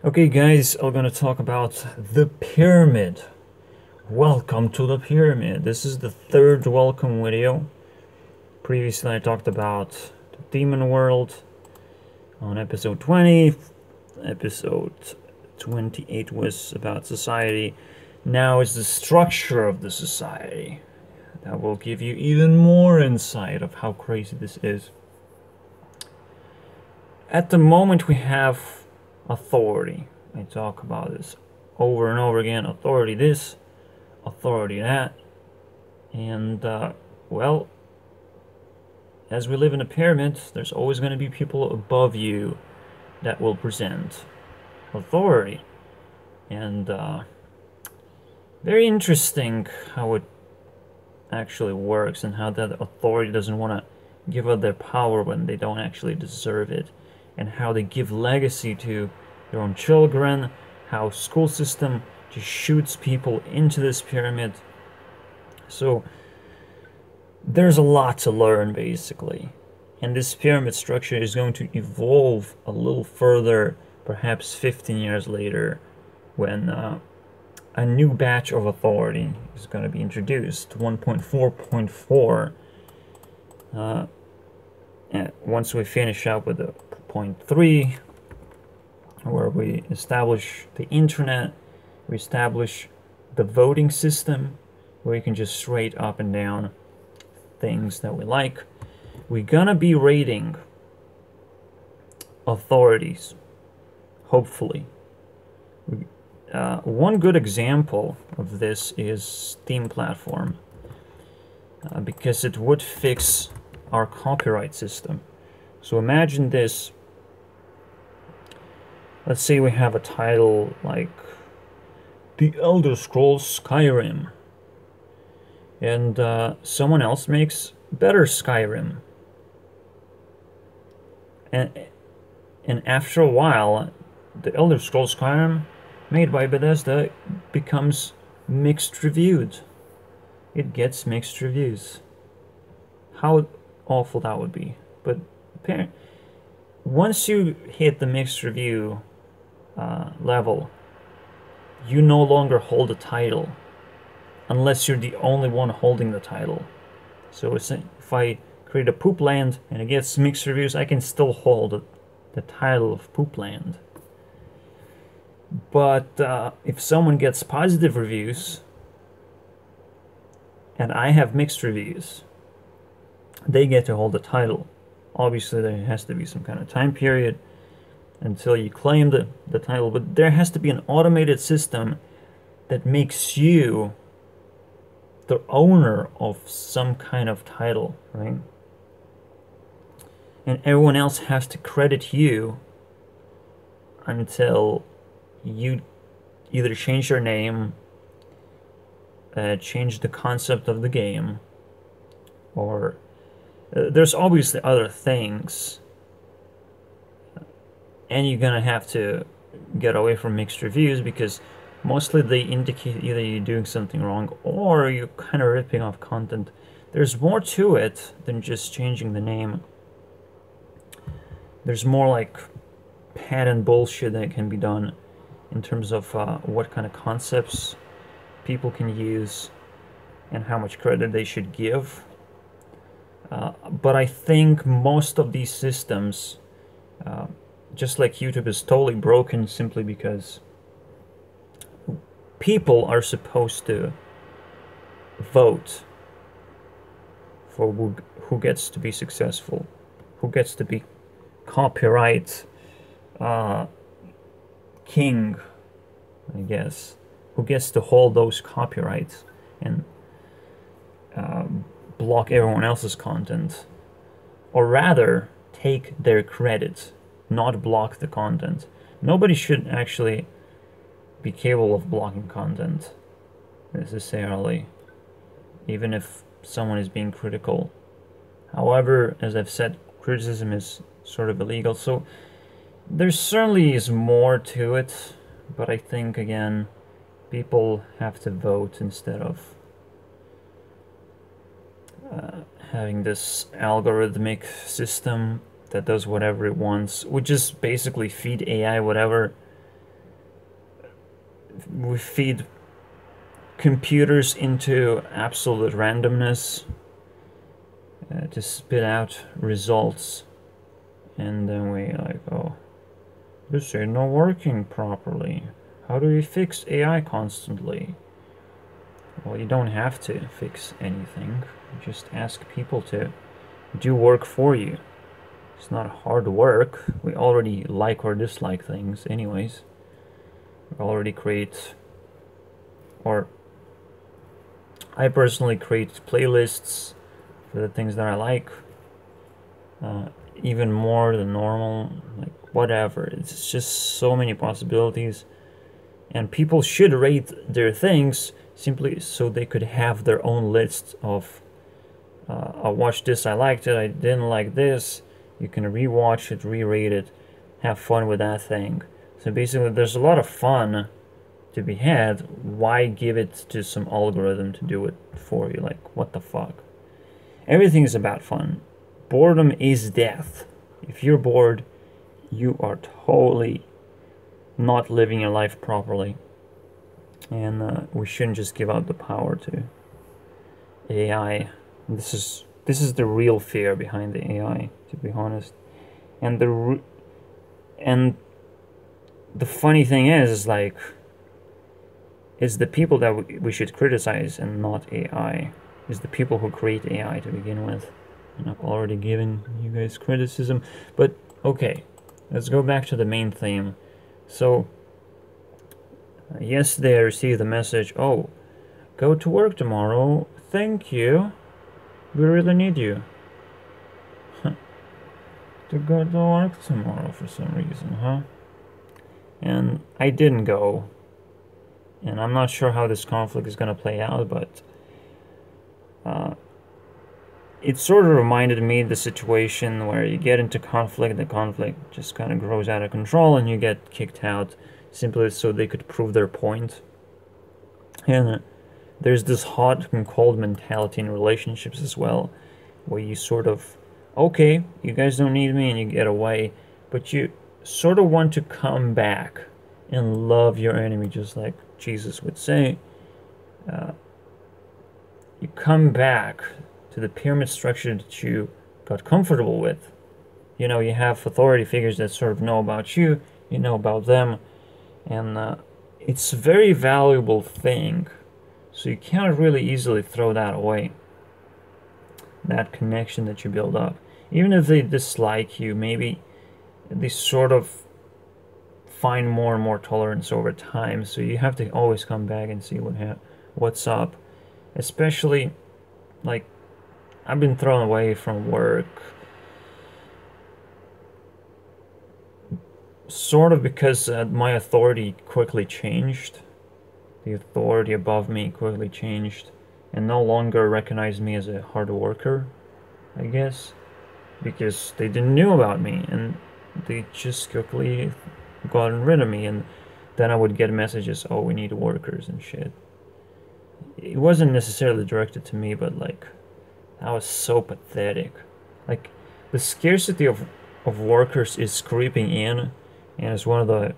Okay, guys, I'm gonna talk about the pyramid. Welcome to the pyramid. This is the third welcome video. Previously, I talked about the demon world on episode 20. Episode 28 was about society. Now is the structure of the society. That will give you even more insight of how crazy this is. At the moment, we have authority. I talk about this over and over again. Authority this, authority that. And, well, as we live in a pyramid, there's always going to be people above you that will present authority. And, very interesting how it actually works and how that authority doesn't want to give up their power when they don't actually deserve it, and how they give legacy to their own children, how school system just shoots people into this pyramid. So there's a lot to learn, basically, and this pyramid structure is going to evolve a little further, perhaps 15 years later, when a new batch of authority is going to be introduced, 1.4.4. Once we finish up with the point 3, where we establish the internet, we establish the voting system, where you can just rate up and down things that we like. We're gonna be rating authorities, hopefully. One good example of this is Steam platform, because it would fix our copyright system. So imagine this. Let's say we have a title like The Elder Scrolls Skyrim, and someone else makes better Skyrim. And after a while, The Elder Scrolls Skyrim made by Bethesda becomes mixed reviewed. It gets mixed reviews. How awful that would be. But once you hit the mixed review level, you no longer hold a title unless you're the only one holding the title. So if I create a Poopland and it gets mixed reviews, I can still hold the title of Poopland. But if someone gets positive reviews and I have mixed reviews, they get to hold the title. Obviously, there has to be some kind of time period until you claim the title, but there has to be an automated system that makes you the owner of some kind of title, right? And everyone else has to credit you until you either change your name, change the concept of the game, or there's obviously other things, and you're gonna have to get away from mixed reviews because mostly they indicate either you're doing something wrong or you're kind of ripping off content. There's more to it than just changing the name. There's more like patent bullshit that can be done in terms of what kind of concepts people can use and how much credit they should give. But I think most of these systems, just like YouTube, is totally broken simply because people are supposed to vote for who gets to be successful, who gets to be copyright king, I guess, who gets to hold those copyrights and block everyone else's content, or rather take their credit, not block the content. Nobody should actually be capable of blocking content necessarily, even if someone is being critical. However, as I've said, criticism is sort of illegal, so there certainly is more to it, but I think, again, people have to vote instead of having this algorithmic system that does whatever it wants. We just basically feed AI whatever we feed computers into absolute randomness to spit out results, and then we like, oh, this ain't not working properly. How do we fix AI constantly? Well, you don't have to fix anything. Just ask people to do work for you. It's not hard work. We already like or dislike things anyways. We already create, or I personally create playlists for the things that I like, even more than normal, like whatever. It's just so many possibilities, and people should rate their things simply so they could have their own list of I watched this, I liked it, I didn't like this. You can rewatch it, re-rate it, have fun with that thing. So basically there's a lot of fun to be had. Why give it to some algorithm to do it for you? Like, what the fuck? Everything is about fun. Boredom is death. If you're bored, you are totally not living your life properly. And we shouldn't just give out the power to AI. This is the real fear behind the AI, to be honest. And the funny thing is like, it's the people that we should criticize and not AI. It's the people who create AI to begin with. And I've already given you guys criticism. But okay, let's go back to the main theme. So yesterday I received the message, oh, go to work tomorrow. Thank you. We really need you. To go to work tomorrow for some reason, huh? And I didn't go. And I'm not sure how this conflict is going to play out, but it sort of reminded me of the situation where you get into conflict, the conflict just kind of grows out of control, and you get kicked out simply so they could prove their point. And there's this hot and cold mentality in relationships as well, where you sort of, okay, you guys don't need me, and you get away, but you sort of want to come back and love your enemy, just like Jesus would say. You come back to the pyramid structure that you got comfortable with. You know, you have authority figures that sort of know about you, you know about them, and it's a very valuable thing. So you can't really easily throw that away. That connection that you build up. Even if they dislike you, maybe they sort of find more and more tolerance over time. So you have to always come back and see what's up. Especially, like, I've been thrown away from work sort of because my authority quickly changed. The authority above me quickly changed and no longer recognized me as a hard worker, I guess, because they didn't know about me and they just quickly gotten rid of me. And then I would get messages, oh, we need workers and shit. It wasn't necessarily directed to me, but like, that was so pathetic. Like, the scarcity of workers is creeping in, and it's one of the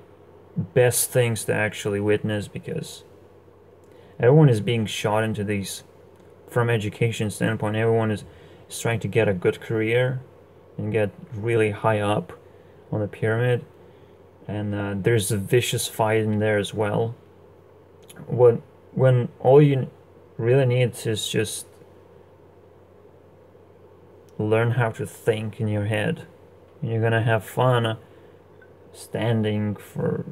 best things to actually witness, because everyone is being shot into these, from education standpoint, everyone is trying to get a good career and get really high up on the pyramid, and there's a vicious fight in there as well. When all you really need is just learn how to think in your head, and you're gonna have fun standing for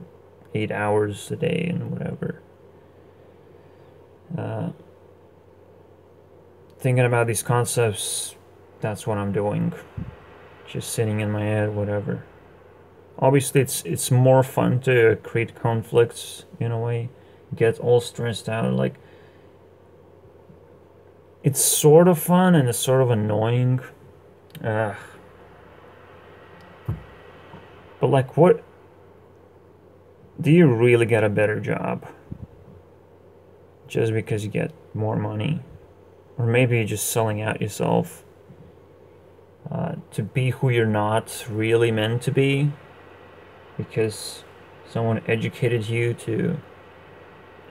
8 hours a day and whatever. Thinking about these concepts, that's what I'm doing. Just sitting in my head, whatever. Obviously, it's more fun to create conflicts in a way, get all stressed out. Like, it's sort of fun and it's sort of annoying. But like, what? Do you really get a better job just because you get more money? Or maybe you're just selling out yourself to be who you're not really meant to be, because someone educated you to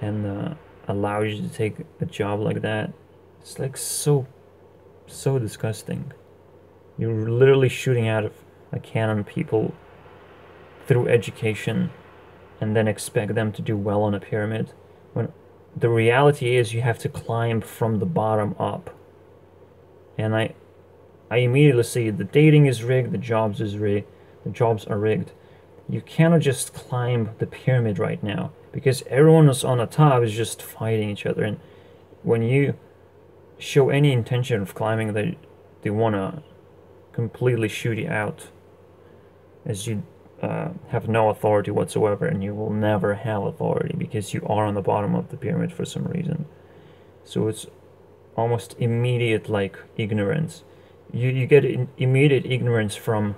and allows you to take a job like that. It's like so disgusting. You're literally shooting out of a cannon people through education and then expect them to do well on a pyramid, when the reality is you have to climb from the bottom up. And I immediately see the dating is rigged, the jobs are rigged. You cannot just climb the pyramid right now because everyone who's on the top is just fighting each other. And when you show any intention of climbing, they want to completely shoot you out, as you have no authority whatsoever, and you will never have authority because you are on the bottom of the pyramid for some reason. So it's almost immediate, like, ignorance. You get immediate ignorance from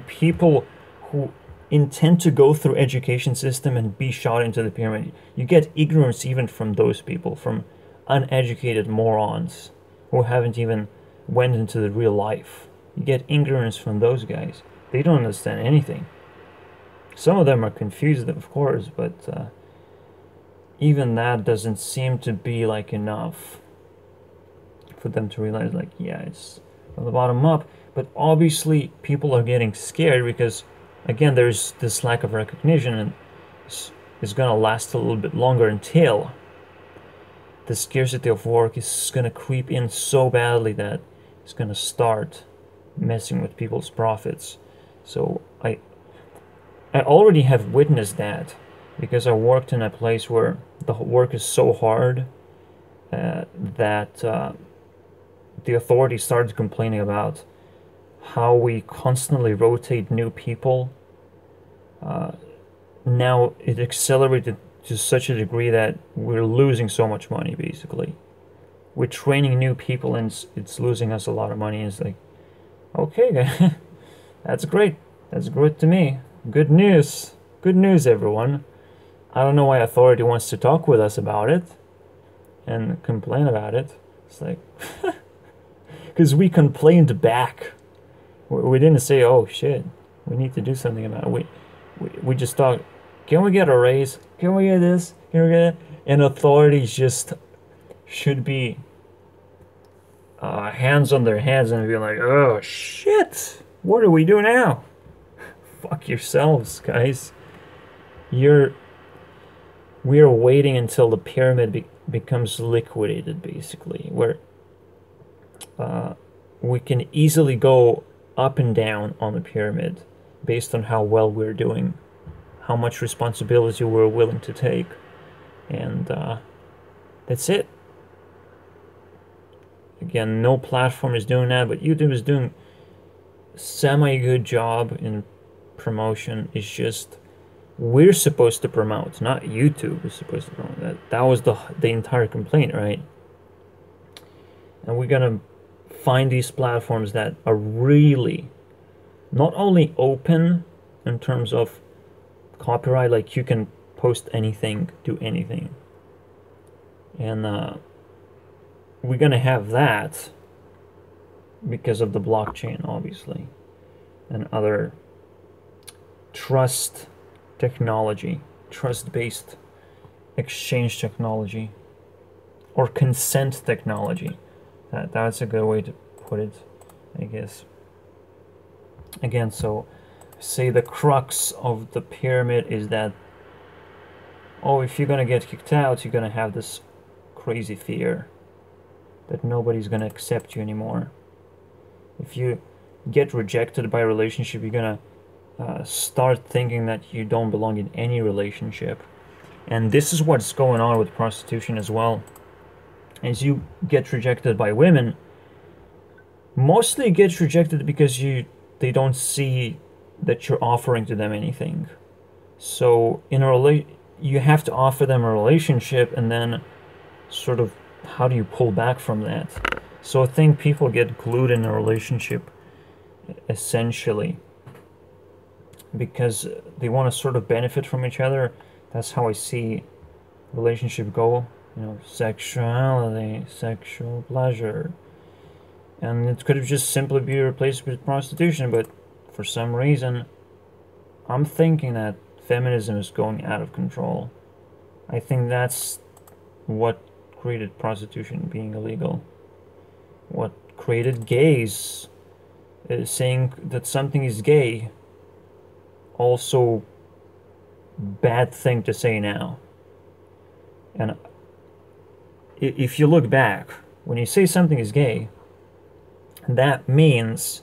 people who intend to go through education system and be shot into the pyramid. You get ignorance even from those people, from uneducated morons who haven't even went into the real life. You get ignorance from those guys. They don't understand anything. Some of them are confused, of course, but even that doesn't seem to be like enough for them to realize, like, yeah, it's from the bottom up. But obviously people are getting scared because, again, there's this lack of recognition, and it's gonna last a little bit longer until the scarcity of work is gonna creep in so badly that it's gonna start messing with people's profits. So I already have witnessed that because I worked in a place where the work is so hard that the authorities started complaining about how we constantly rotate new people. Now it accelerated to such a degree that we're losing so much money, basically. We're training new people and it's losing us a lot of money. It's like, okay, that's great. That's great to me. Good news. Good news, everyone. I don't know why authority wants to talk with us about it and complain about it. It's like, because we complained back. We didn't say, oh shit, we need to do something about it. We just thought, can we get a raise? Can we get this? Can we get it? And authorities just should be hands on their heads and be like, oh shit, what do we do now? Fuck yourselves, guys. We are waiting until the pyramid becomes liquidated, basically, where we can easily go up and down on the pyramid based on how well we're doing, how much responsibility we're willing to take, and that's it. Again, no platform is doing that, but YouTube is doing semi-good job in promotion. It's just we're supposed to promote, not YouTube is supposed to promote. That was the entire complaint, right? And we're gonna find these platforms that are really not only open in terms of copyright, like you can post anything, do anything, and we're gonna have that because of the blockchain, obviously, and other trust technology, trust-based exchange technology, or consent technology. That's a good way to put it, I guess. Again, so say the crux of the pyramid is that, oh, if you're gonna get kicked out, you're gonna have this crazy fear that nobody's gonna accept you anymore. If you get rejected by a relationship, you're gonna start thinking that you don't belong in any relationship. And this is what's going on with prostitution as well. As you get rejected by women, mostly it gets rejected because they don't see that you're offering to them anything. So you have to offer them a relationship, and then sort of how do you pull back from that? So I think people get glued in a relationship essentially because they want to sort of benefit from each other. That's how I see relationship go. You know, sexuality, sexual pleasure. And it could have just simply be replaced with prostitution, but for some reason, I'm thinking that feminism is going out of control. I think that's what created prostitution being illegal. What created gays saying that something is gay. Also, bad thing to say now. And if you look back, when you say something is gay, that means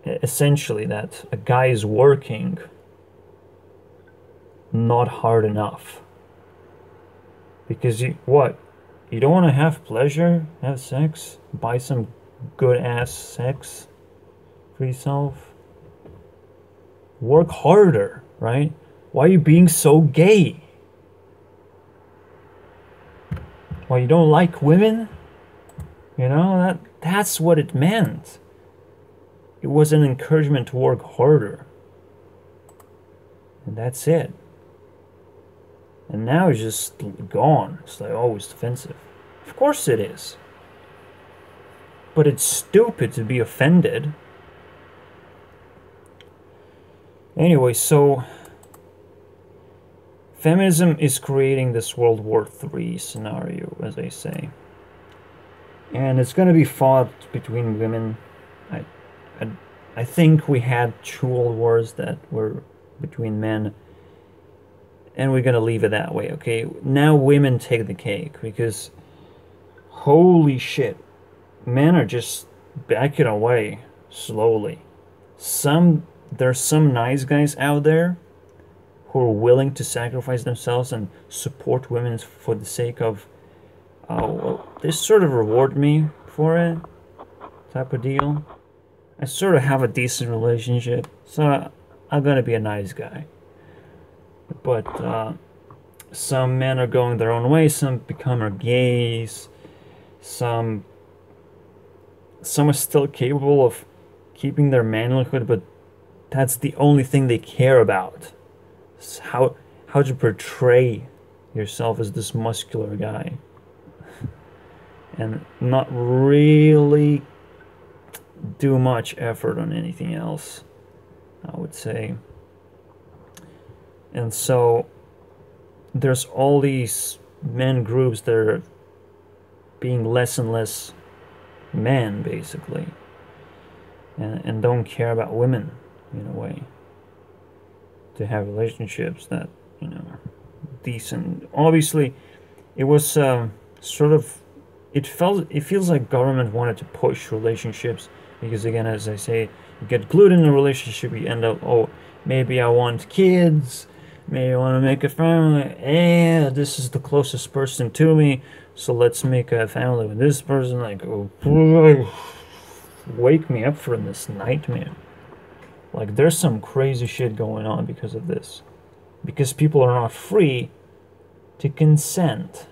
essentially that a guy is working not hard enough. Because you don't want to have pleasure, have sex, buy some good ass sex for yourself? Work harder, right? Why are you being so gay? Why you don't like women? You know, that's what it meant. It was an encouragement to work harder. And that's it. And now it's just gone. It's like, oh, it's offensive. Of course it is. But it's stupid to be offended. Anyway, so feminism is creating this World War III scenario, as I say. And it's going to be fought between women. I think we had 2 world wars that were between men. And we're going to leave it that way, okay? Now women take the cake because holy shit. Men are just backing away slowly. There's some nice guys out there who are willing to sacrifice themselves and support women for the sake of, oh, well, they sort of reward me for it, type of deal. I sort of have a decent relationship, so I'm gonna be a nice guy. But some men are going their own way, some become gays, some are still capable of keeping their manhood, but that's the only thing they care about. It's how to portray yourself as this muscular guy. And not really do much effort on anything else, I would say. And so there's all these men groups that are being less and less men, basically, and don't care about women in a way, to have relationships that, you know, decent. Obviously it was sort of, it feels like government wanted to push relationships because, again, as I say, you get glued in a relationship, you end up, oh, maybe I want kids, maybe I want to make a family, this is the closest person to me, so let's make a family with this person. Like, oh, wake me up from this nightmare. Like, there's some crazy shit going on because of this. Because people are not free to consent.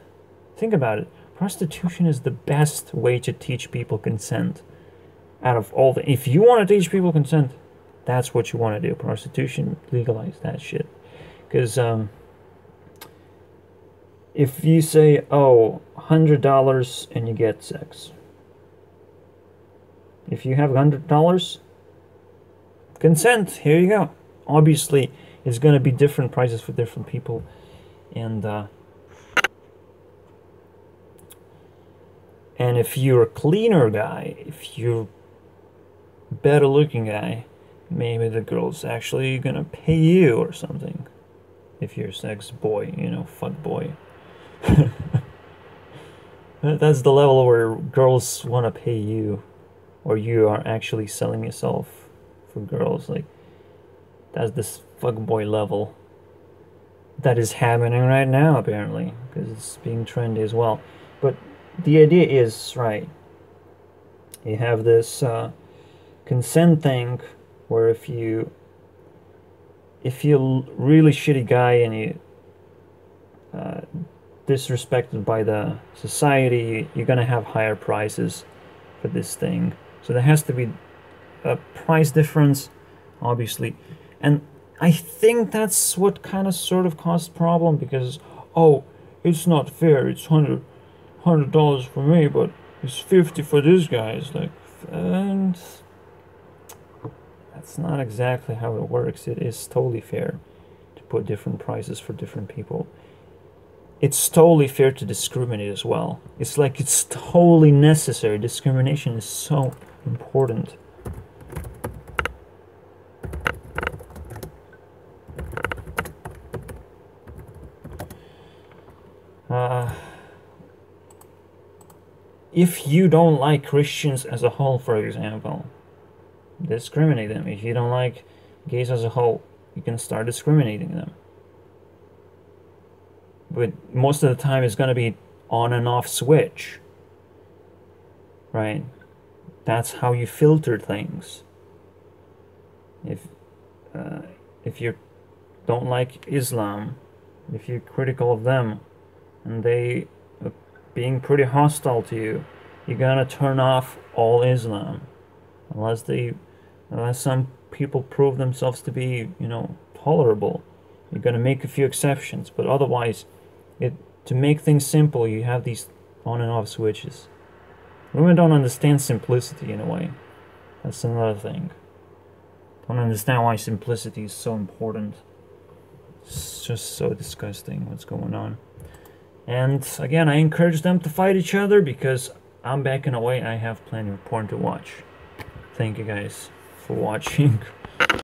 Think about it. Prostitution is the best way to teach people consent. Out of all the... If you want to teach people consent, that's what you want to do. Prostitution, legalize that shit. Because, if you say, oh, $100 and you get sex. If you have $100, consent, here you go. Obviously, it's going to be different prices for different people. And if you're a cleaner guy, if you're a better looking guy, maybe the girl's actually gonna pay you or something. If you're a sex boy, you know, fuck boy. That's the level where girls want to pay you, or you are actually selling yourself for girls. Like, that's this fuck boy level that is happening right now, apparently, because it's being trendy as well. But the idea is, right, you have this consent thing where if you're really shitty guy and you disrespected by the society, you're gonna have higher prices for this thing. So there has to be a price difference, obviously, and I think that's what kind of sort of caused problem, because, oh, it's not fair, it's $100 for me, but it's $50 for this guy. It's like, and that's not exactly how it works. It is totally fair to put different prices for different people. it's totally fair to discriminate as well. It's like it's totally necessary. Discrimination is so important. If you don't like Christians as a whole, for example, discriminate them. If you don't like gays as a whole, you can start discriminating them. But most of the time it's going to be on and off switch, right? That's how you filter things. If you don't like Islam, if you're critical of them and they are being pretty hostile to you, you're gonna turn off all Islam, unless some people prove themselves to be, you know, tolerable. You're gonna make a few exceptions, but otherwise, to make things simple, you have these on and off switches. Women don't understand simplicity in a way. That's another thing. Don't understand why simplicity is so important. It's just so disgusting what's going on. And again, I encourage them to fight each other because I'm backing away. I have plenty of porn to watch. Thank you guys for watching.